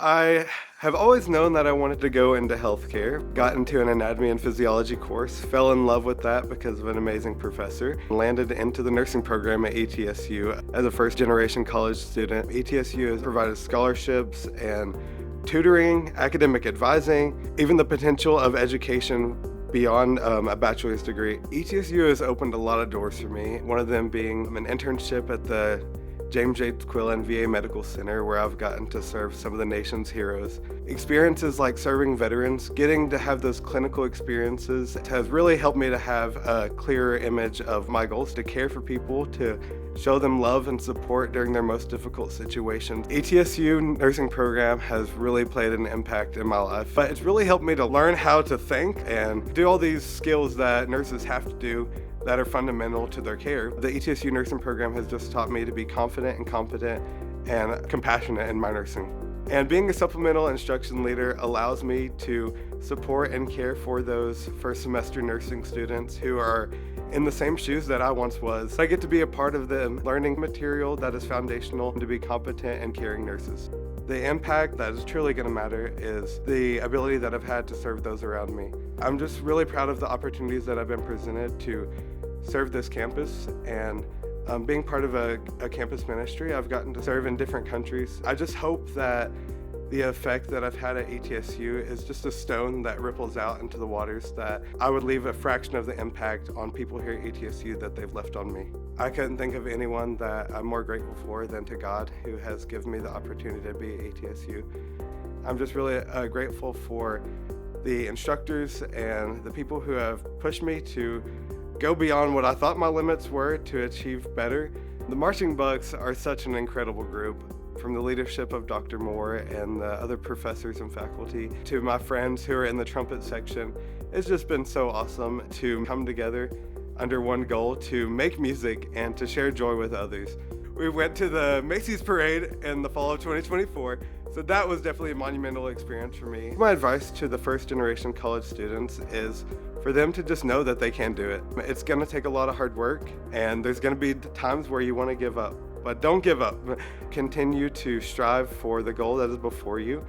I have always known that I wanted to go into healthcare, got into an anatomy and physiology course, fell in love with that because of an amazing professor, landed into the nursing program at ETSU as a first-generation college student. ETSU has provided scholarships and tutoring, academic advising, even the potential of education beyond a bachelor's degree. ETSU has opened a lot of doors for me, one of them being an internship at the Quillen VA Medical Center, where I've gotten to serve some of the nation's heroes. Experiences like serving veterans, getting to have those clinical experiences has really helped me to have a clearer image of my goals, to care for people, to show them love and support during their most difficult situations. ETSU nursing program has really played an impact in my life, but it's really helped me to learn how to think and do all these skills that nurses have to do that are fundamental to their care. The ETSU nursing program has just taught me to be confident and competent and compassionate in my nursing. And being a supplemental instruction leader allows me to support and care for those first semester nursing students who are in the same shoes that I once was. I get to be a part of the learning material that is foundational to be competent and caring nurses. The impact that is truly going to matter is the ability that I've had to serve those around me. I'm just really proud of the opportunities that I've been presented to serve this campus, and being part of a campus ministry, I've gotten to serve in different countries. I just hope that the effect that I've had at ETSU is just a stone that ripples out into the waters, that I would leave a fraction of the impact on people here at ETSU that they've left on me. I couldn't think of anyone that I'm more grateful for than to God, who has given me the opportunity to be at ETSU. I'm just really grateful for the instructors and the people who have pushed me to go beyond what I thought my limits were to achieve better. The Marching Bucs are such an incredible group, from the leadership of Dr. Moore and the other professors and faculty to my friends who are in the trumpet section. It's just been so awesome to come together under one goal to make music and to share joy with others. We went to the Macy's parade in the fall of 2024, so that was definitely a monumental experience for me. My advice to the first generation college students is for them to just know that they can do it. It's gonna take a lot of hard work, and there's gonna be times where you wanna give up, but don't give up. Continue to strive for the goal that is before you,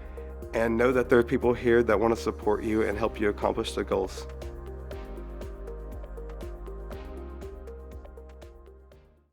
and know that there are people here that wanna support you and help you accomplish the goals.